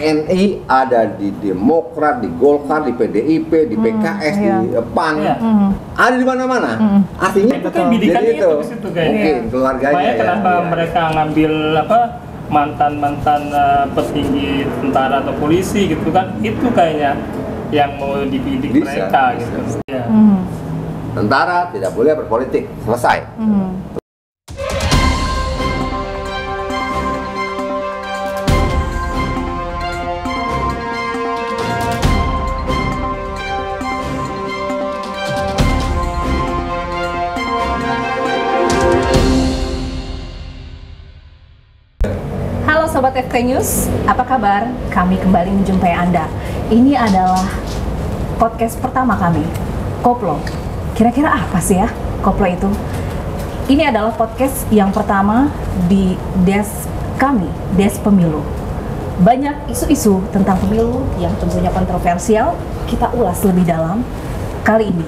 TNI, ada di Demokrat, di Golkar, di PDIP, di PKS, di PAN, ada di mana-mana. Artinya itu kan bidikannya itu ke situ kayaknya. Mungkin keluarganya. Makanya kenapa mereka ngambil mantan petinggi tentara atau polisi gitu kan? Itu kayaknya yang mau dibidik mereka gitu. Ya. Tentara tidak boleh berpolitik, selesai. Sobat FT News, apa kabar? Kami kembali menjumpai Anda. Ini adalah podcast pertama kami, Koplo. Kira-kira apa sih ya Koplo itu? Ini adalah podcast yang pertama di desk kami, desk pemilu. Banyak isu-isu tentang pemilu yang tentunya kontroversial, kita ulas lebih dalam kali ini.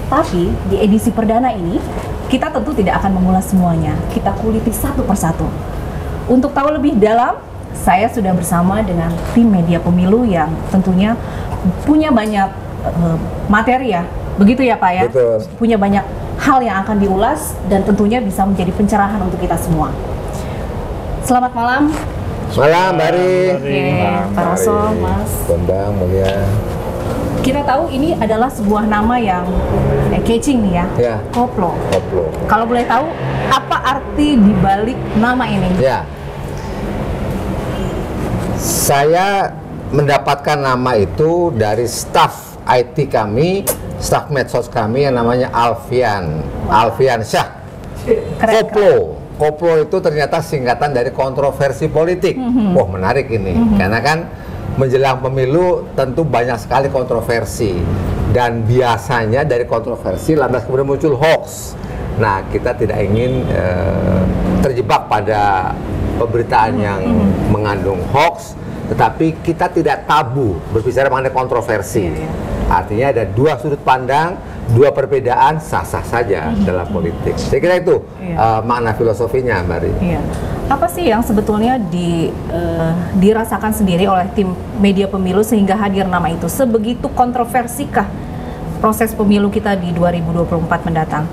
Tapi di edisi perdana ini, kita tentu tidak akan mengulas semuanya. Kita kuliti satu persatu. Untuk tahu lebih dalam, saya sudah bersama dengan tim media pemilu yang tentunya punya banyak materi ya, begitu ya Pak ya? Betul. Punya banyak hal yang akan diulas dan tentunya bisa menjadi pencerahan untuk kita semua. Selamat malam. Malam, Bari. Oke, Pak Rasul, Mas. Bambang, Mulia. Kita tahu ini adalah sebuah nama yang catching nih ya, Ya. Koplo. Koplo. Kalau boleh tahu, apa arti dibalik nama ini? Ya. Saya mendapatkan nama itu dari staf IT kami, staf medsos kami yang namanya Alfian Syah. Koplo. Koplo itu ternyata singkatan dari kontroversi politik. Wah, menarik ini. Karena kan menjelang pemilu tentu banyak sekali kontroversi. Dan biasanya dari kontroversi lantas kemudian muncul hoax. Nah, kita tidak ingin terjebak pada pemberitaan yang mengandung hoax, tetapi kita tidak tabu berbicara mengenai kontroversi. Artinya ada dua sudut pandang, dua perbedaan, sah-sah saja dalam politik. Saya kira itu makna filosofinya, Mbak Ri. Iya. Apa sih yang sebetulnya dirasakan sendiri oleh tim media pemilu sehingga hadir nama itu? Sebegitu kontroversikah proses pemilu kita di 2024 mendatang?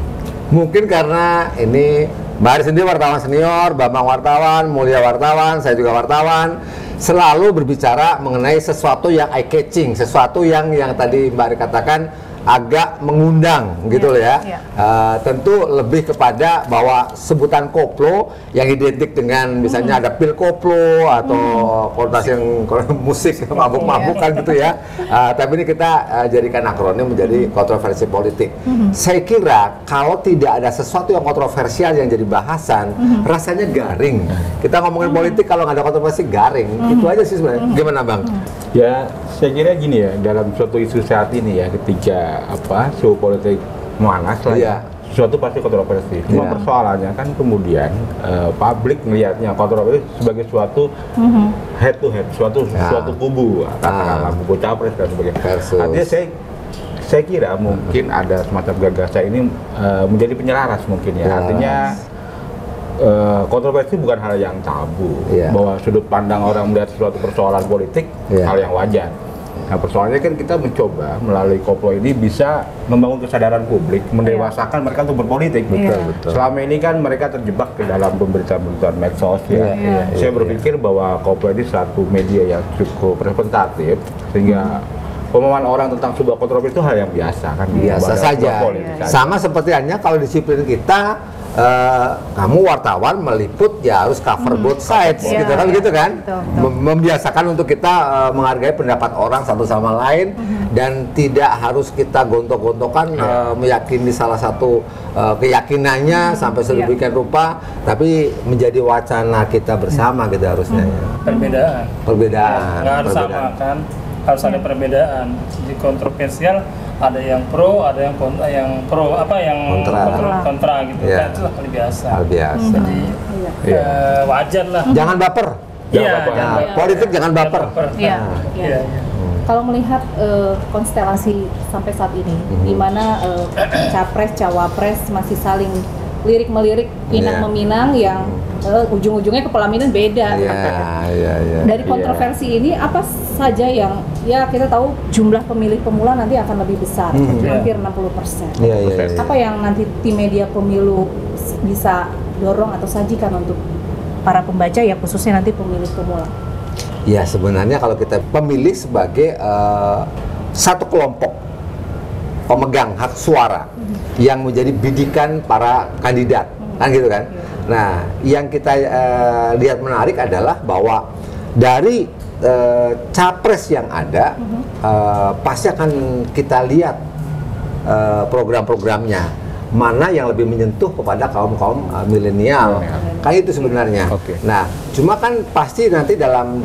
Mungkin karena ini Mbak Ari sendiri wartawan senior, Bambang wartawan, Mulia wartawan, saya juga wartawan, selalu berbicara mengenai sesuatu yang eye-catching, sesuatu yang tadi Mbak Ari katakan agak mengundang gitu loh ya. Tentu lebih kepada bahwa sebutan koplo yang identik dengan misalnya ada pil koplo atau konotasi yang musik mabuk-mabukan gitu ya. Tapi ini kita jadikan akronim menjadi kontroversi politik. Saya kira kalau tidak ada sesuatu yang kontroversial yang jadi bahasan, rasanya garing. Kita ngomongin politik kalau nggak ada kontroversi garing. Itu aja sih sebenarnya. Gimana Bang? Ya, saya kira gini ya, dalam suatu isu saat ini ya, ketika suhu politik memanas lah ya, sesuatu pasti kontroversi. Cuma persoalannya kan kemudian publik melihatnya kontroversi sebagai suatu head to head, suatu kubu, katakanlah kubu capres dan sebagainya. Artinya saya kira mungkin ada semacam gagasan ini menjadi penyelaras mungkin ya. Artinya kontroversi bukan hal yang tabu, bahwa sudut pandang orang melihat suatu persoalan politik hal yang wajar. Nah, persoalannya kan kita mencoba melalui Koplo ini bisa membangun kesadaran publik, mendewasakan mereka untuk berpolitik. Betul. Selama ini kan mereka terjebak ke dalam pemberitaan-pemberitaan medsos ya. Saya berpikir bahwa Koplo ini satu media yang cukup representatif sehingga pemahaman orang tentang sebuah kontroversi itu hal yang biasa kan. Biasa saja. Sama seperti halnya kalau disiplin kita, kamu wartawan meliput ya harus cover both sides gitu kan, begitu kan? Betul. Membiasakan untuk kita menghargai pendapat orang satu sama lain dan tidak harus kita gontok-gontokan meyakini salah satu keyakinannya sampai sedemikian rupa, tapi menjadi wacana kita bersama gitu harusnya. Perbedaan. Nggak harus sama kan? Harus ada perbedaan. Di kontroversial ada yang pro, ada yang kontra, kontra gitu kan, itu hal biasa. Jadi wajar lah. Jangan baper. Politik jangan baper. Kalau melihat konstelasi sampai saat ini, di mana capres, cawapres masih saling lirik-melirik, inang-meminang yang ujung-ujungnya ke pelaminan beda. Dari kontroversi ini apa saja yang ya kita tahu jumlah pemilih pemula nanti akan lebih besar, hampir 60%. Apa yang nanti tim media pemilu bisa dorong atau sajikan untuk para pembaca ya khususnya nanti pemilih pemula? Ya sebenarnya kalau kita pemilih sebagai satu kelompok pemegang hak suara yang menjadi bidikan para kandidat, kan gitu kan. Nah, yang kita lihat menarik adalah bahwa dari capres yang ada pasti akan kita lihat program-programnya mana yang lebih menyentuh kepada kaum milenial. Kan itu sebenarnya. Nah, cuma kan pasti nanti dalam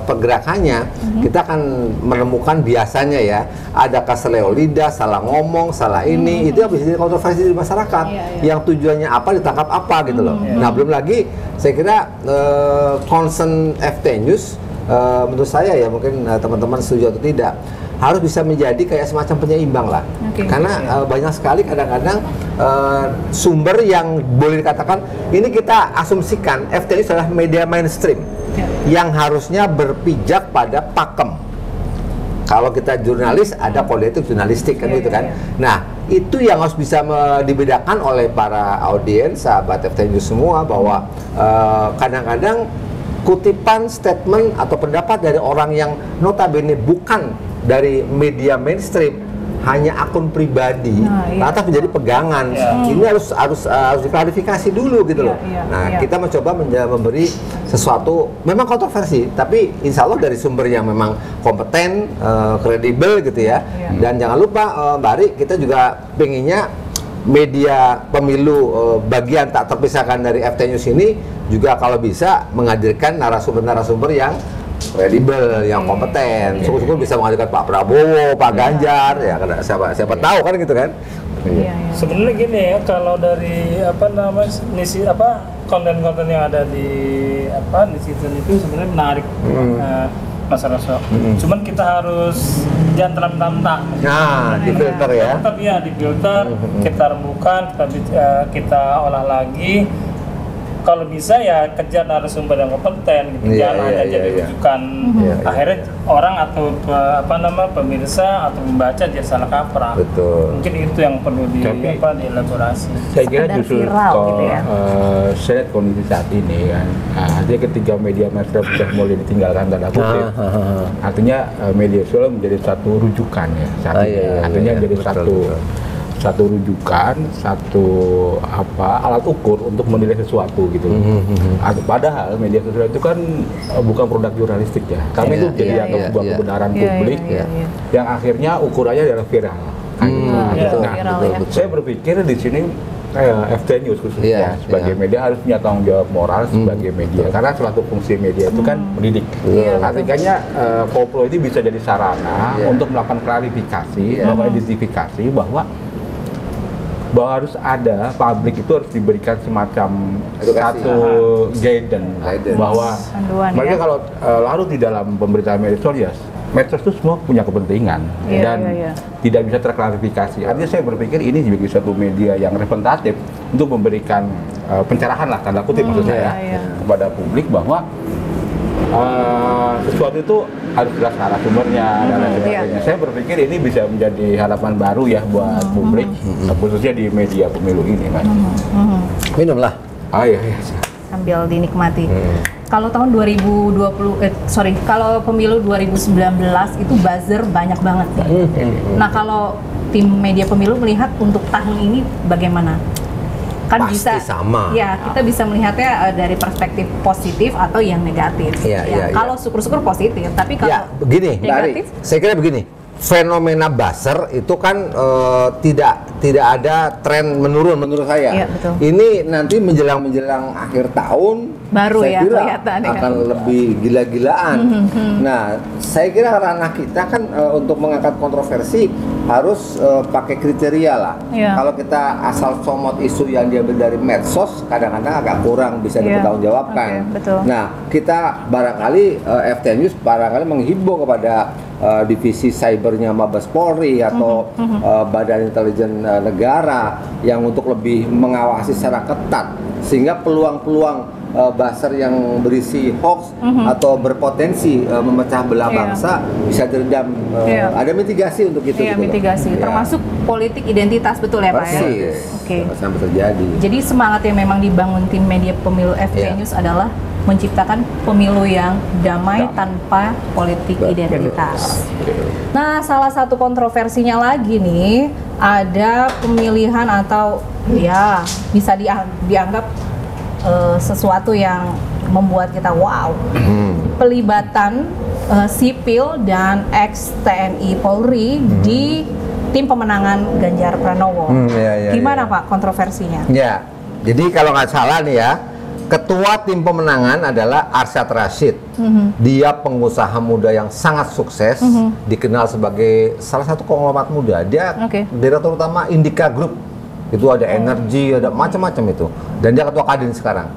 pergerakannya kita akan menemukan biasanya ya ada keseleo lidah, salah ngomong, salah ini, itu yang bisa jadi kontroversi di masyarakat. Yang tujuannya apa ditangkap apa gitu loh. Nah, belum lagi saya kira concern FT News menurut saya ya mungkin teman-teman setuju atau tidak harus bisa menjadi kayak semacam penyeimbang lah, karena banyak sekali kadang-kadang sumber yang boleh dikatakan ini kita asumsikan FT News adalah media mainstream yang harusnya berpijak pada pakem. Kalau kita jurnalis ada politik jurnalistik kan gitu kan. Nah itu yang harus bisa dibedakan oleh para audiens sahabat FT News semua bahwa kadang-kadang kutipan statement atau pendapat dari orang yang notabene bukan dari media mainstream hanya akun pribadi lantas menjadi pegangan. Ini harus diklarifikasi dulu gitu loh. Kita mencoba memberi sesuatu memang kontroversi tapi insya Allah dari sumber yang memang kompeten, kredibel gitu ya. Dan jangan lupa Mbak Ari, kita juga pengennya media pemilu bagian tak terpisahkan dari FT News ini juga kalau bisa menghadirkan narasumber-narasumber yang kredibel, yang kompeten. Syukur-syukur bisa menghadirkan Pak Prabowo, Pak Ganjar, ya karena siapa tahu kan gitu kan. Sebenarnya gini ya, kalau dari konten-konten yang ada di netizen itu sebenarnya menarik. Mas Raso. Cuman kita harus jangan terlalu mentah. Nah, difilter ya. Tetap ya difilter, kita rembukan, kita olah lagi. Kalau bisa ya kejar narasumber yang kompeten gitu. Jangan hanya jadi rujukan. Akhirnya orang atau pemirsa atau membaca jadi salah kaprah. Betul. Mungkin itu yang perlu dielaborasi. Saya kira justru saya lihat kondisi saat ini kan, artinya ketika media mainstream sudah mulai ditinggalkan tanda kutip, artinya media sosial menjadi satu rujukan ya saat ini. Artinya jadi satu rujukan, satu alat ukur untuk menilai sesuatu gitu. Padahal media sosial itu kan bukan produk jurnalistik ya. Kami itu jadi anggap sebuah kebenaran publik yang akhirnya ukurannya adalah viral. Saya berpikir di sini FT News khususnya sebagai media harus punya tanggung jawab moral sebagai media, karena suatu fungsi media itu kan mendidik. Artinya koplo ini bisa jadi sarana untuk melakukan klarifikasi, melakukan identifikasi bahwa harus ada publik itu harus diberikan semacam satu guidance bahwa mereka kalau larut di dalam pemberitaan medsos itu semua punya kepentingan dan tidak bisa terklarifikasi. Artinya saya berpikir ini sebagai satu media yang representatif untuk memberikan pencerahan lah tanda kutip maksud saya kepada publik bahwa sesuatu itu harus jelas narasumbernya dan lain sebagainya. Saya berpikir ini bisa menjadi harapan baru ya buat publik, khususnya di media pemilu ini, Mas. Minumlah. Iya. Sambil dinikmati. Kalau tahun kalau pemilu 2019 itu buzzer banyak banget. Nah, kalau tim media pemilu melihat untuk tahun ini bagaimana? Kan pasti bisa sama. Ya, kita bisa melihatnya dari perspektif positif atau yang negatif. Kalau syukur-syukur positif, tapi kalau begini, negatif, saya kira begini. Fenomena buzzer itu kan tidak ada tren menurun menurut saya. Ini nanti menjelang akhir tahun baru saya kira akan lebih gila-gilaan. Nah, saya kira ranah kita kan untuk mengangkat kontroversi harus pakai kriteria lah. Kalau kita asal comot isu yang diambil dari medsos, kadang-kadang agak kurang bisa dipertanggungjawabkan. Nah, kita barangkali FT News barangkali menghimbau kepada divisi cybernya Mabes Polri atau Badan Intelijen Negara yang untuk lebih mengawasi secara ketat sehingga peluang-peluang buzzer yang berisi hoax atau berpotensi memecah belah bangsa bisa diredam. Ada mitigasi untuk itu. Iya, mitigasi. Termasuk politik identitas, betul ya Pak ya? Oke. Sampai terjadi. Jadi semangat yang memang dibangun tim media pemilu FK News adalah menciptakan pemilu yang damai tanpa politik identitas. Nah, salah satu kontroversinya lagi nih, ada pemilihan atau ya bisa dianggap sesuatu yang membuat kita wow. Pelibatan sipil dan ex-TNI Polri di tim pemenangan Ganjar Pranowo. Gimana Pak kontroversinya? Ya, jadi kalau nggak salah nih ya, ketua tim pemenangan adalah Arsyad Rashid. Dia pengusaha muda yang sangat sukses, dikenal sebagai salah satu konglomerat muda. Dia direktur utama Indika Group. Itu ada energi, ada macam-macam itu. Dan dia ketua Kadin sekarang.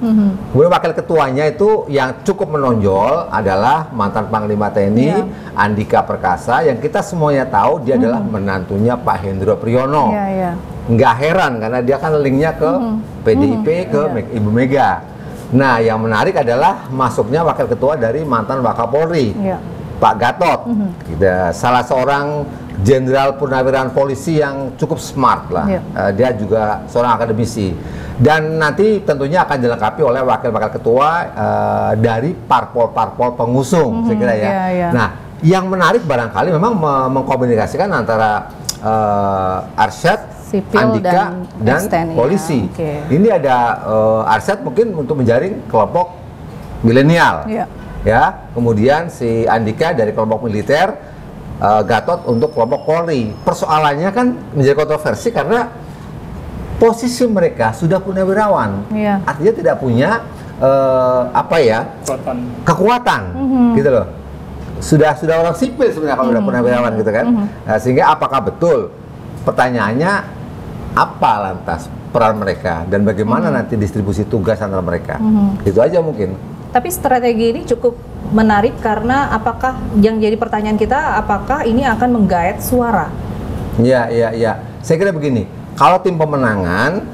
Kemudian wakil ketuanya itu yang cukup menonjol adalah mantan Panglima TNI Andika Perkasa, yang kita semuanya tahu dia adalah menantunya Pak Hendro Priyono. Nggak heran karena dia kan linknya ke PDIP, ke Ibu Mega. Nah, yang menarik adalah masuknya wakil ketua dari mantan Wakapolri, Pak Gatot. Salah seorang jenderal purnawirawan polisi yang cukup smart lah. Dia juga seorang akademisi. Dan nanti tentunya akan dilengkapi oleh wakil-wakil ketua dari parpol-parpol pengusung, saya kira ya. Nah, yang menarik barangkali memang mengkomunikasikan antara Arsyad, Sipil Andika dan polisi. Ini ada Arsyad mungkin untuk menjaring kelompok milenial, ya. Kemudian si Andika dari kelompok militer, Gatot untuk kelompok Polri. Persoalannya kan menjadi kontroversi karena posisi mereka sudah purnawirawan, artinya tidak punya kekuatan, gitu loh. Sudah orang sipil sebenarnya kalau sudah purnawirawan gitu kan. Sehingga apakah betul? Pertanyaannya, apa lantas peran mereka dan bagaimana nanti distribusi tugas antara mereka? Itu aja mungkin. Tapi strategi ini cukup menarik karena apakah yang jadi pertanyaan kita, apakah ini akan menggait suara? Iya. Saya kira begini, kalau tim pemenangan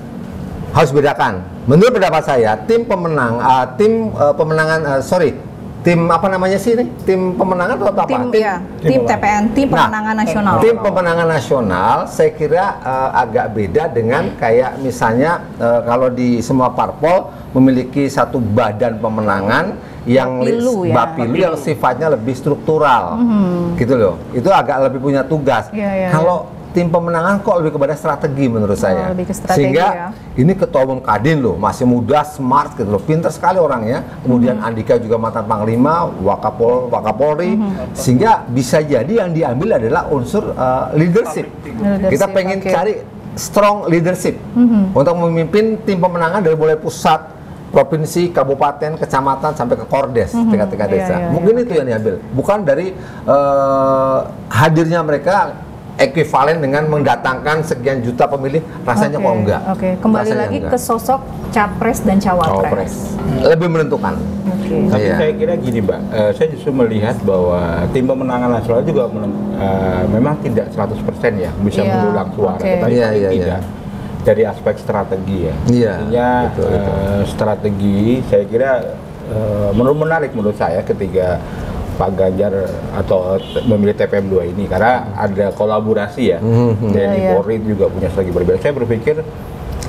harus bedakan. Menurut pendapat saya, tim apa namanya sih ini? Tim pemenangan atau apa? Tim TPN, tim pemenangan nasional. Tim pemenangan nasional saya kira agak beda dengan kayak misalnya kalau di semua parpol memiliki satu badan pemenangan yang Bapilu yang sifatnya lebih struktural, gitu loh. Itu agak lebih punya tugas. Kalau tim pemenangan kok lebih kepada strategi menurut saya. Sehingga ini ketua umum Kadin loh, masih muda, smart gitu loh, pintar sekali orangnya. Kemudian Andika juga mantan Panglima, Wakapolri, sehingga bisa jadi yang diambil adalah unsur leadership. Kita pengen cari strong leadership untuk memimpin tim pemenangan dari mulai pusat, provinsi, kabupaten, kecamatan sampai ke Kordes, tingkat-tingkat desa. Mungkin itu yang diambil, bukan dari hadirnya mereka ekuivalen dengan mendatangkan sekian juta pemilih, rasanya kok enggak. Kembali lagi ke sosok capres dan cawapres. Lebih menentukan. Tapi saya kira gini Mbak, saya justru melihat bahwa tim pemenangan nasional juga memang tidak 100% ya bisa mendulang suara, tetapi tidak. Dari aspek strategi ya. Artinya strategi saya kira menarik menurut saya ketika Pak Ganjar atau memilih TPM 2 ini karena ada kolaborasi ya. TNI Polri juga punya strategi berbeda. Saya berpikir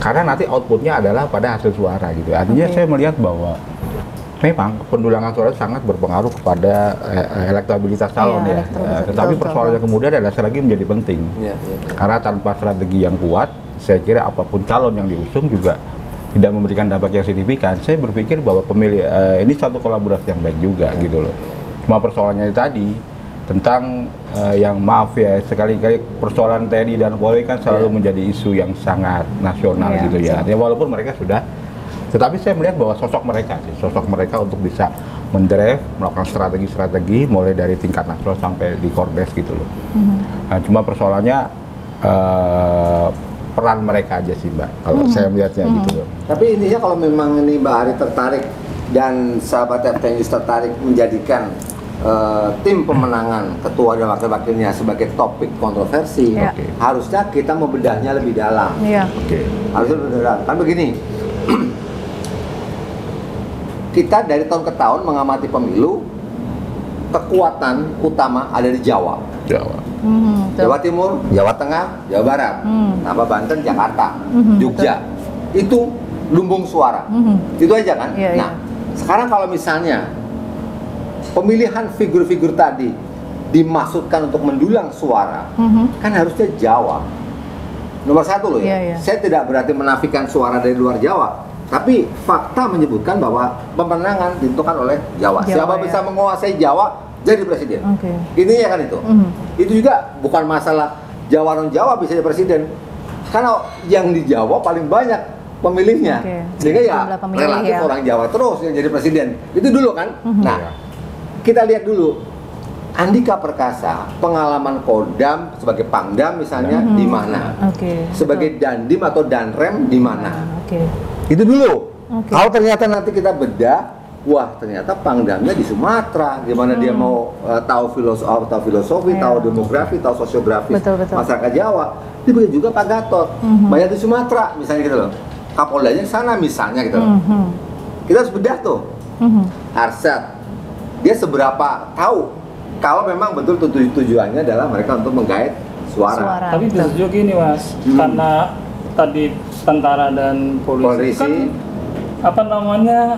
karena nanti outputnya adalah pada hasil suara gitu. Artinya saya melihat bahwa memang pendulangan suara sangat berpengaruh kepada elektabilitas calon ya. Tetapi persoalannya kemudian adalah strategi menjadi penting. Karena tanpa strategi yang kuat, saya kira apapun calon yang diusung juga tidak memberikan dampak yang signifikan. Saya berpikir bahwa pemilih ini satu kolaborasi yang baik juga gitu loh. Cuma persoalannya tadi tentang yang maaf ya, sekali-kali persoalan TNI dan Polri kan selalu menjadi isu yang sangat nasional gitu ya. Walaupun mereka sudah, tetapi saya melihat bahwa sosok mereka untuk bisa mendrive, melakukan strategi-strategi mulai dari tingkat nasional sampai di Kordes gitu loh. Nah, cuma persoalannya peran mereka aja sih Mbak, kalau saya melihatnya gitu loh. Tapi intinya kalau memang ini Mbak Ari tertarik dan sahabat FK News tertarik menjadikan tim pemenangan ketua dan wakil-wakilnya sebagai topik kontroversi, harusnya kita membedahnya lebih dalam. Harusnya lebih dalam. Kan begini, kita dari tahun ke tahun mengamati pemilu, kekuatan utama ada di Jawa. Jawa Timur, Jawa Tengah, Jawa Barat, tambah Banten, Jakarta, Jogja. Itu lumbung suara. Itu aja kan? Nah, sekarang kalau misalnya pemilihan figur-figur tadi dimaksudkan untuk mendulang suara, kan harusnya Jawa nomor 1 loh ya. Saya tidak berarti menafikan suara dari luar Jawa, tapi fakta menyebutkan bahwa pemenangan ditentukan oleh Jawa. Siapa bisa menguasai Jawa jadi presiden. Intinya kan itu. Itu juga bukan masalah Jawa non Jawa bisa jadi presiden, karena yang di Jawa paling banyak pemilihnya, sehingga ya relatif orang Jawa terus yang jadi presiden. Itu dulu kan. Nah, kita lihat dulu Andika Perkasa, pengalaman Kodam sebagai Pangdam misalnya di mana, sebagai Dandim atau Danrem di mana, itu dulu. Kalau ternyata nanti kita bedah, wah ternyata Pangdamnya di Sumatera, di mana dia mau tahu filosofi, tahu demografi, tahu sosiografi masyarakat Jawa. Demikian juga Pak Gatot, banyak di Sumatera misalnya gitu loh. Kapoldanya di sana misalnya gitu loh. Kita harus bedah tuh. Arsyad, dia seberapa tahu kalau memang betul tujuannya adalah mereka untuk menggait suara. Tapi bisa juga gini Mas, karena tadi tentara dan polisi kan apa namanya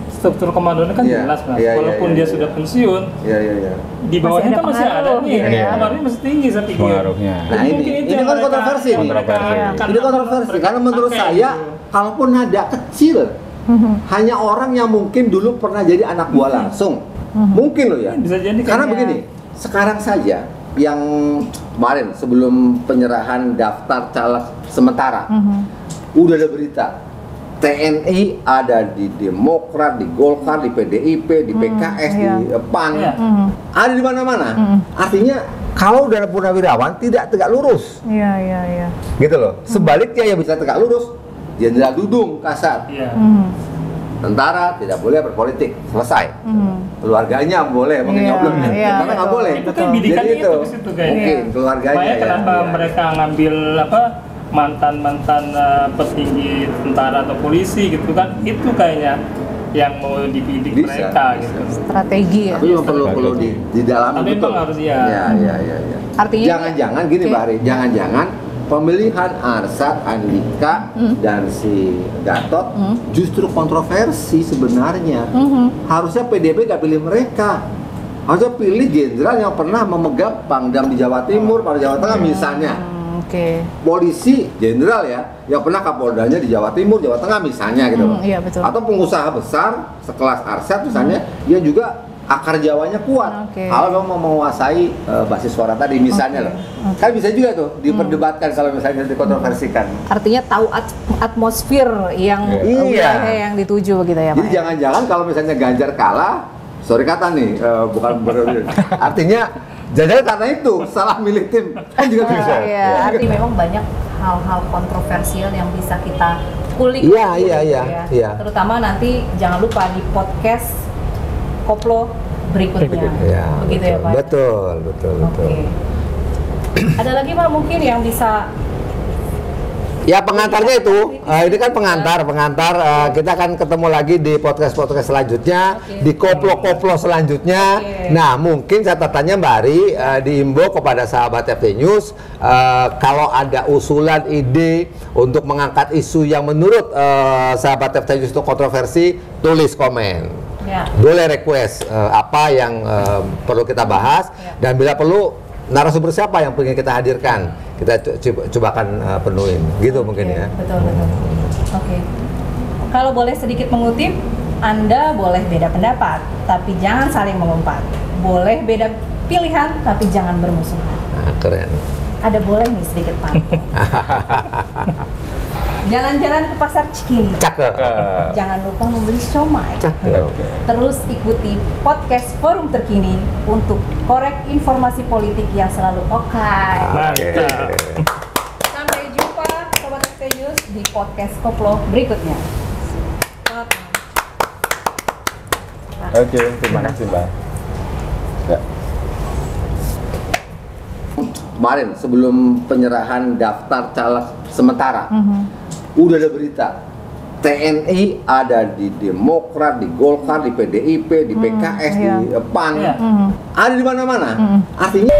struktur komandonya kan jelas Mas. Walaupun dia sudah pensiun, di bawahnya kan masih ada nih, pengaruhnya masih tinggi saya pikir. Nah ini kan kontroversi. Ini kontroversi karena menurut saya, kalaupun nada kecil, hanya orang yang mungkin dulu pernah jadi anak buah langsung. Mungkin loh ya. Bisa jadi karena begini, sekarang saja yang kemarin sebelum penyerahan daftar caleg sementara, udah ada berita TNI ada di Demokrat, di Golkar, di PDIP, di PKS, di PAN, ada di mana-mana. Artinya kalau udah purnawirawan tidak tegak lurus. Gitu loh. Sebaliknya yang bisa tegak lurus, Jenderal Dudung Kasat. Tentara tidak boleh berpolitik, selesai. Keluarganya boleh, mungkin nyoblong, karena nggak boleh. Itu kan bidikan itu di situ kayaknya. Mungkin keluarganya. Makanya kenapa mereka ngambil mantan petinggi tentara atau polisi gitu kan? Itu kayaknya yang mau dibidik mereka gitu. Strategi ya. Tapi memang perlu di dalam. Tapi memang harus ya. Artinya jangan-jangan gini Mbak Ari, jangan-jangan pemilihan Arsyad, Andika, dan si Gatot justru kontroversi sebenarnya. Harusnya PDIP gak pilih mereka. Harusnya pilih jenderal yang pernah memegang Pangdam di Jawa Timur, pada Jawa Tengah misalnya. Polisi jenderal ya, yang pernah Kapoldanya di Jawa Timur, Jawa Tengah misalnya gitu. Atau pengusaha besar sekelas Arsyad misalnya, dia juga akar Jawanya kuat. Kalau mau menguasai basis suara tadi misalnya loh. Kan bisa juga tuh diperdebatkan kalau misalnya dikontroversikan. Artinya tahu atmosfer yang yang dituju gitu ya Pak. Jadi jangan-jangan kalau misalnya Ganjar kalah, sorry kata nih, bukan artinya jangan karena itu salah milih tim kan juga bisa. Artinya memang banyak hal-hal kontroversial yang bisa kita kulik. Iya. Terutama nanti jangan lupa di podcast Koplo berikutnya. Begitu ya Pak. Betul. Ada lagi Pak mungkin yang bisa. Ya pengantarnya itu, ini kan pengantar. Kita akan ketemu lagi di podcast selanjutnya, di koplo selanjutnya. Nah mungkin catatannya Mbak Ari, diimbau kepada sahabat FT News, kalau ada usulan ide untuk mengangkat isu yang menurut sahabat FT News itu kontroversi, tulis komen. Boleh request apa yang perlu kita bahas, dan bila perlu narasumber siapa yang ingin kita hadirkan, kita cobakan penuhin gitu mungkin ya. Betul. Kalau boleh sedikit mengutip, Anda boleh beda pendapat tapi jangan saling mengumpat, boleh beda pilihan tapi jangan bermusuhan. Keren. Ada boleh nih sedikit pantun. Jalan-jalan ke pasar Cikini. Cakep. Jangan lupa membeli siomay. Cakep. Terus ikuti podcast Forum Terkini untuk korek informasi politik yang selalu Mantap. Sampai jumpa Sobat FT News di podcast Koplo berikutnya. Terima kasih Mbak. Kemarin sebelum penyerahan daftar caleg sementara, udah ada berita TNI, ada di Demokrat, di Golkar, di PDIP, di PKS, di PAN, ada di mana-mana. Artinya